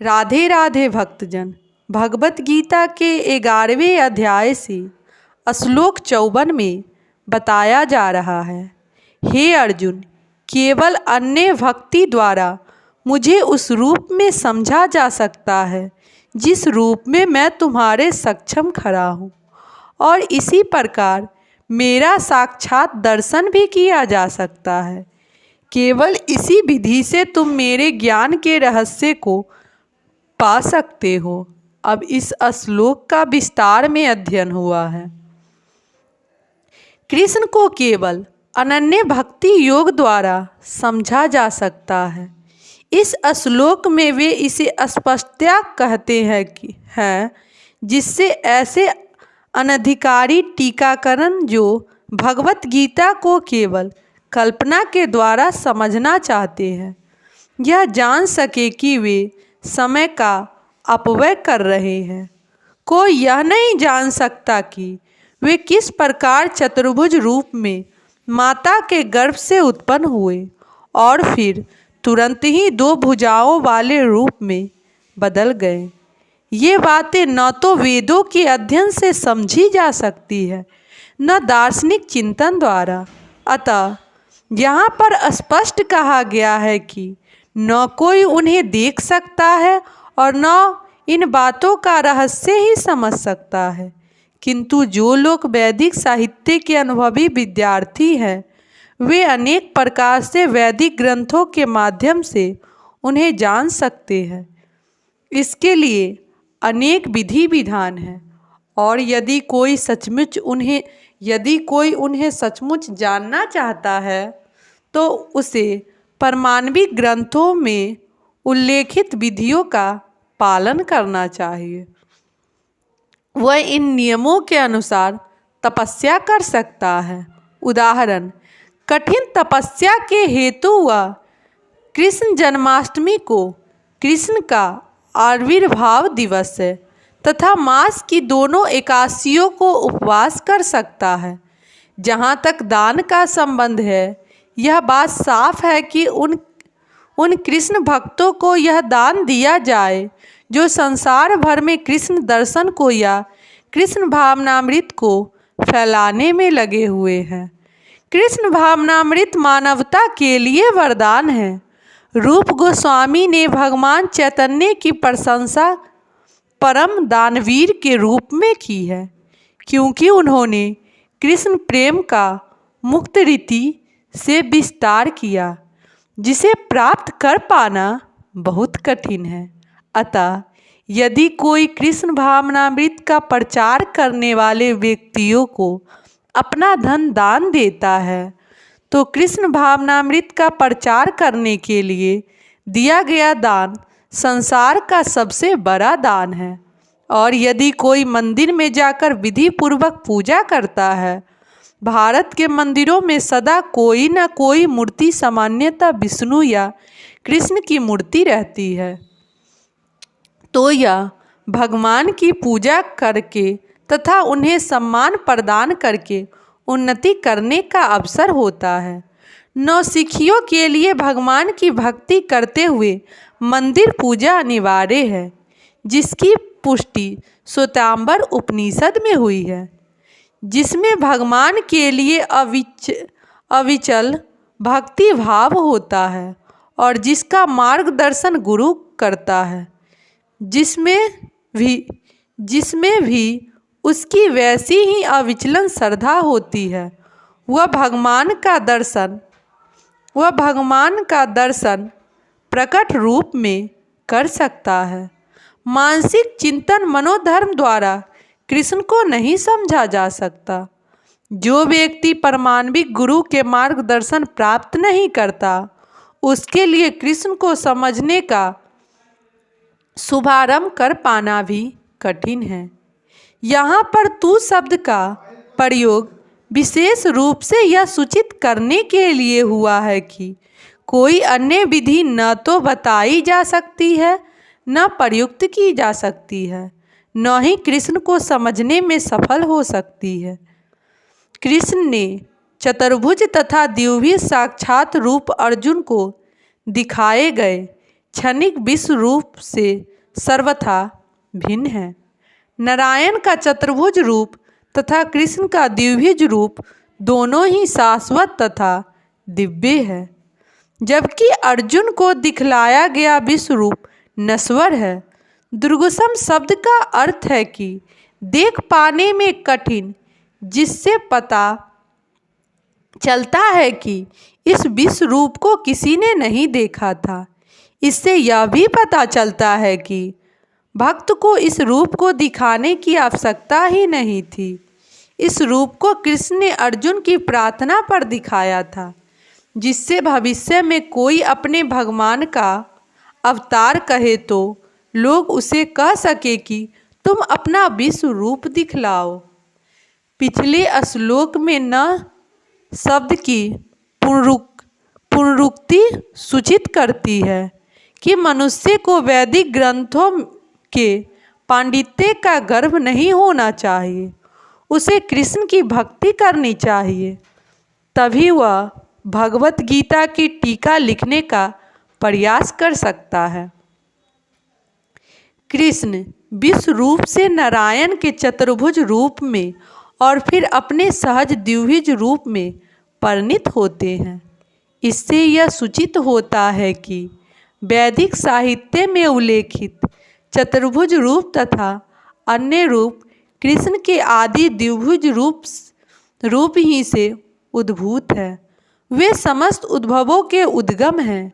राधे राधे भक्तजन। भगवत गीता के 11वें अध्याय से श्लोक 54 में बताया जा रहा है, हे अर्जुन, केवल अन्य भक्ति द्वारा मुझे उस रूप में समझा जा सकता है जिस रूप में मैं तुम्हारे सक्षम खड़ा हूँ, और इसी प्रकार मेरा साक्षात दर्शन भी किया जा सकता है। केवल इसी विधि से तुम मेरे ज्ञान के रहस्य को पा सकते हो। अब इस श्लोक का विस्तार में अध्ययन हुआ है। कृष्ण को केवल अनन्य भक्ति योग द्वारा समझा जा सकता है। इस श्लोक में वे इसे स्पष्टतया कहते हैं कि जिससे ऐसे अनधिकारी टीकाकरण जो भगवत गीता को केवल कल्पना के द्वारा समझना चाहते हैं, यह जान सके कि वे समय का अपव्यय कर रहे हैं। कोई यह नहीं जान सकता कि वे किस प्रकार चतुर्भुज रूप में माता के गर्भ से उत्पन्न हुए और फिर तुरंत ही 2 भुजाओं वाले रूप में बदल गए। ये बातें न तो वेदों के अध्ययन से समझी जा सकती है, न दार्शनिक चिंतन द्वारा। अतः यहाँ पर स्पष्ट कहा गया है कि न कोई उन्हें देख सकता है और न इन बातों का रहस्य ही समझ सकता है, किंतु जो लोग वैदिक साहित्य के अनुभवी विद्यार्थी हैं, वे अनेक प्रकार से वैदिक ग्रंथों के माध्यम से उन्हें जान सकते हैं। इसके लिए अनेक विधि विधान हैं, और यदि कोई उन्हें सचमुच जानना चाहता है तो उसे परमाणविक ग्रंथों में उल्लेखित विधियों का पालन करना चाहिए। वह इन नियमों के अनुसार तपस्या कर सकता है। उदाहरण, कठिन तपस्या के हेतु वह कृष्ण जन्माष्टमी को कृष्ण का आविर्भाव दिवस है तथा मास की दोनों एकादशियों को उपवास कर सकता है। जहाँ तक दान का संबंध है, यह बात साफ है कि उन कृष्ण भक्तों को यह दान दिया जाए जो संसार भर में कृष्ण दर्शन को या कृष्ण भावनामृत को फैलाने में लगे हुए हैं। कृष्ण भावनामृत मानवता के लिए वरदान है। रूप गोस्वामी ने भगवान चैतन्य की प्रशंसा परम दानवीर के रूप में की है, क्योंकि उन्होंने कृष्ण प्रेम का मुक्त रीति से विस्तार किया, जिसे प्राप्त कर पाना बहुत कठिन है। अतः यदि कोई कृष्ण भावनामृत का प्रचार करने वाले व्यक्तियों को अपना धन दान देता है, तो कृष्ण भावनामृत का प्रचार करने के लिए दिया गया दान संसार का सबसे बड़ा दान है। और यदि कोई मंदिर में जाकर विधि पूर्वक पूजा करता है, भारत के मंदिरों में सदा कोई न कोई मूर्ति, सामान्यतः विष्णु या कृष्ण की मूर्ति रहती है, तो यह भगवान की पूजा करके तथा उन्हें सम्मान प्रदान करके उन्नति करने का अवसर होता है। नौसिखियों के लिए भगवान की भक्ति करते हुए मंदिर पूजा अनिवार्य है, जिसकी पुष्टि श्वेतांबर उपनिषद में हुई है, जिसमें भगवान के लिए अविचल भक्ति भाव होता है और जिसका मार्गदर्शन गुरु करता है, जिसमें भी उसकी वैसी ही अविचलन श्रद्धा होती है। वह भगवान का दर्शन प्रकट रूप में कर सकता है। मानसिक चिंतन मनोधर्म द्वारा कृष्ण को नहीं समझा जा सकता। जो व्यक्ति परमाणविक गुरु के मार्गदर्शन प्राप्त नहीं करता, उसके लिए कृष्ण को समझने का शुभारंभ कर पाना भी कठिन है। यहाँ पर तू शब्द का प्रयोग विशेष रूप से यह सूचित करने के लिए हुआ है कि कोई अन्य विधि न तो बताई जा सकती है, न प्रयुक्त की जा सकती है, न ही कृष्ण को समझने में सफल हो सकती है। कृष्ण ने चतुर्भुज तथा द्विभुज साक्षात रूप अर्जुन को दिखाए गए, क्षणिक विश्व रूप से सर्वथा भिन्न है। नारायण का चतुर्भुज रूप तथा कृष्ण का द्विभुज रूप दोनों ही शाश्वत तथा दिव्य है, जबकि अर्जुन को दिखलाया गया विश्व रूप नश्वर है। दुर्गुसम शब्द का अर्थ है कि देख पाने में कठिन, जिससे पता चलता है कि इस विश्व रूप को किसी ने नहीं देखा था। इससे यह भी पता चलता है कि भक्त को इस रूप को दिखाने की आवश्यकता ही नहीं थी। इस रूप को कृष्ण ने अर्जुन की प्रार्थना पर दिखाया था, जिससे भविष्य में कोई अपने भगवान का अवतार कहे तो लोग उसे कह सके कि तुम अपना विश्व रूप दिखलाओ। पिछले श्लोक में न शब्द की पुनरुक्ति सूचित करती है कि मनुष्य को वैदिक ग्रंथों के पांडित्य का गर्व नहीं होना चाहिए, उसे कृष्ण की भक्ति करनी चाहिए, तभी वह भगवत गीता की टीका लिखने का प्रयास कर सकता है। कृष्ण विश्व रूप से नारायण के चतुर्भुज रूप में और फिर अपने सहज द्विभुज रूप में परिणित होते हैं। इससे यह सूचित होता है कि वैदिक साहित्य में उल्लेखित चतुर्भुज रूप तथा अन्य रूप कृष्ण के आदि द्विभुज रूप ही से उद्भूत है। वे समस्त उद्भवों के उद्गम हैं।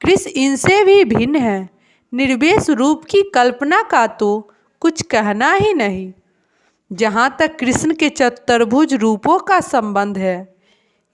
कृष्ण इनसे भी भिन्न है। निर्वेश रूप की कल्पना का तो कुछ कहना ही नहीं। जहाँ तक कृष्ण के चतुर्भुज रूपों का संबंध है,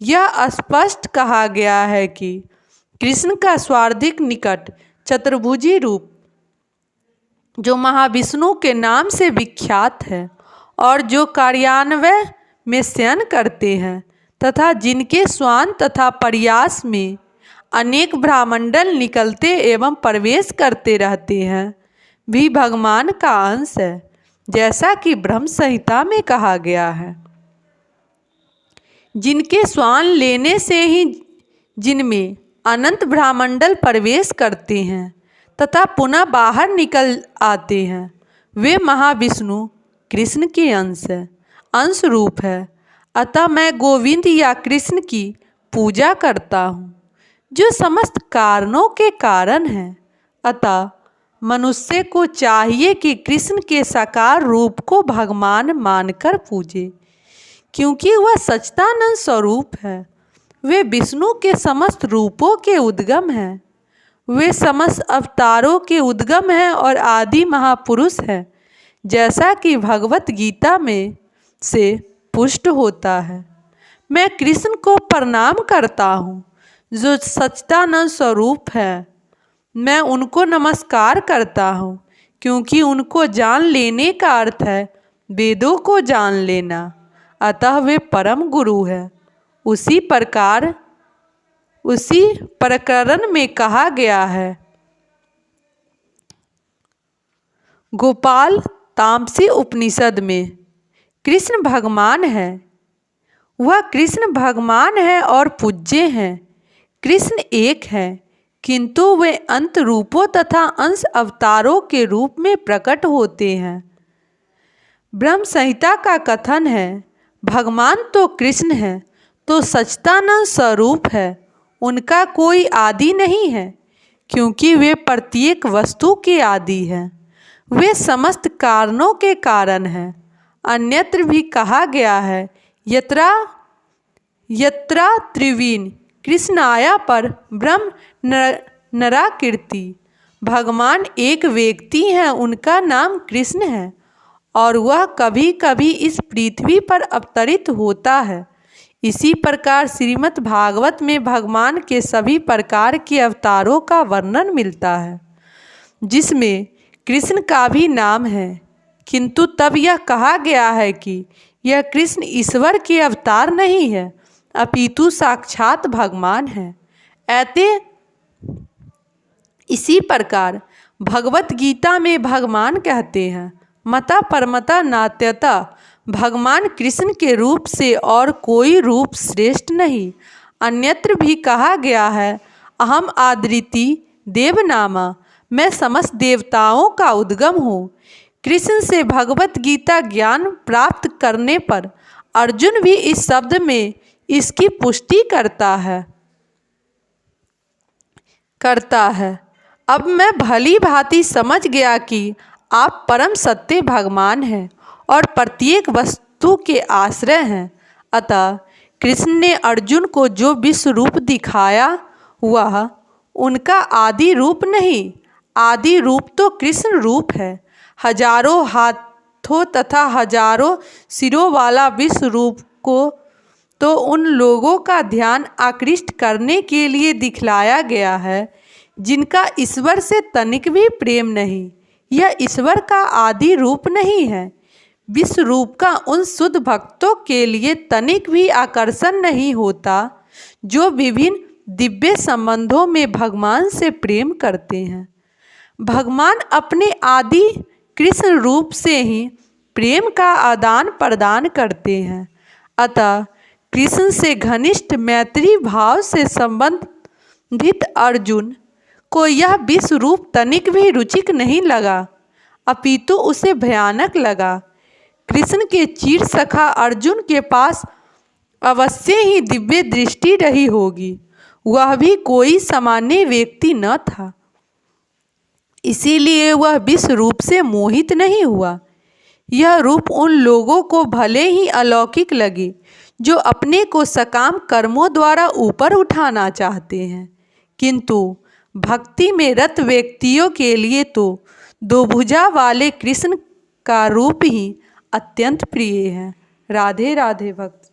यह स्पष्ट कहा गया है कि कृष्ण का स्वार्थिक निकट चतुर्भुजी रूप, जो महाविष्णु के नाम से विख्यात है और जो कार्यान्वय में शयन करते हैं तथा जिनके स्वान तथा प्रयास में अनेक ब्रह्मंडल निकलते एवं प्रवेश करते रहते हैं, भी भगवान का अंश है, जैसा कि ब्रह्म संहिता में कहा गया है। जिनके स्वान लेने से ही जिनमें अनंत ब्रह्मंडल प्रवेश करते हैं तथा पुनः बाहर निकल आते हैं, वे महाविष्णु कृष्ण के अंश रूप है। अतः मैं गोविंद या कृष्ण की पूजा करता हूँ, जो समस्त कारणों के कारण हैं। अतः मनुष्य को चाहिए कि कृष्ण के साकार रूप को भगवान मानकर पूजे, क्योंकि वह सच्चिदानंद स्वरूप है। वे विष्णु के समस्त रूपों के उद्गम हैं। वे समस्त अवतारों के उद्गम हैं और आदि महापुरुष हैं, जैसा कि भगवत गीता में से पुष्ट होता है। मैं कृष्ण को प्रणाम करता हूँ, जो सच्चिदानंद स्वरूप है। मैं उनको नमस्कार करता हूँ, क्योंकि उनको जान लेने का अर्थ है वेदों को जान लेना। अतः वे परम गुरु है। उसी प्रकरण में कहा गया है, गोपाल तामसी उपनिषद में, कृष्ण भगवान है। वह कृष्ण भगवान है और पूज्य हैं। कृष्ण एक है, किंतु वे अंत रूपों तथा अंश अवतारों के रूप में प्रकट होते हैं। ब्रह्म संहिता का कथन है, भगवान तो कृष्ण है, तो सच्चिदानंद स्वरूप है। उनका कोई आदि नहीं है, क्योंकि वे प्रत्येक वस्तु के आदि हैं। वे समस्त कारणों के कारण हैं। अन्यत्र भी कहा गया है, यत्रा त्रिवीन कृष्णाया पर ब्रह्म नराकृति। भगवान एक व्यक्ति हैं, उनका नाम कृष्ण है और वह कभी कभी इस पृथ्वी पर अवतरित होता है। इसी प्रकार श्रीमद् भागवत में भगवान के सभी प्रकार के अवतारों का वर्णन मिलता है, जिसमें कृष्ण का भी नाम है, किंतु तब यह कहा गया है कि यह कृष्ण ईश्वर के अवतार नहीं है, अपितु साक्षात भगवान है। इसी प्रकार भगवत गीता में भगवान कहते हैं, मता परमता नात्यता, भगवान कृष्ण के रूप से और कोई रूप श्रेष्ठ नहीं। अन्यत्र भी कहा गया है, अहम आदृति देवनामा, मैं समस्त देवताओं का उद्गम हूँ। कृष्ण से भगवत गीता ज्ञान प्राप्त करने पर अर्जुन भी इस शब्द में इसकी पुष्टि करता है। अब मैं भली भांति समझ गया कि आप परम सत्य भगवान हैं और प्रत्येक वस्तु के आश्रय हैं। अतः कृष्ण ने अर्जुन को जो विश्व रूप दिखाया वह उनका आदि रूप नहीं, आदि रूप तो कृष्ण रूप है। हजारों हाथों तथा हजारों सिरों वाला विश्व रूप को तो उन लोगों का ध्यान आकृष्ट करने के लिए दिखलाया गया है जिनका ईश्वर से तनिक भी प्रेम नहीं। यह ईश्वर का आदि रूप नहीं है। विश्व रूप का उन शुद्ध भक्तों के लिए तनिक भी आकर्षण नहीं होता जो विभिन्न दिव्य संबंधों में भगवान से प्रेम करते हैं। भगवान अपने आदि कृष्ण रूप से ही प्रेम का आदान प्रदान करते हैं। अतः कृष्ण से घनिष्ठ मैत्री भाव से संबंधित अर्जुन को यह विश्व रूप तनिक भी रुचिक नहीं लगा, अपितु उसे भयानक लगा। कृष्ण के चीर सखा अर्जुन के पास अवश्य ही दिव्य दृष्टि रही होगी। वह भी कोई सामान्य व्यक्ति न था, इसीलिए वह विश्व रूप से मोहित नहीं हुआ। यह रूप उन लोगों को भले ही अलौकिक लगे जो अपने को सकाम कर्मों द्वारा ऊपर उठाना चाहते हैं, किंतु भक्ति में रत व्यक्तियों के लिए तो दो भुजा वाले कृष्ण का रूप ही अत्यंत प्रिय है। राधे राधे भक्त।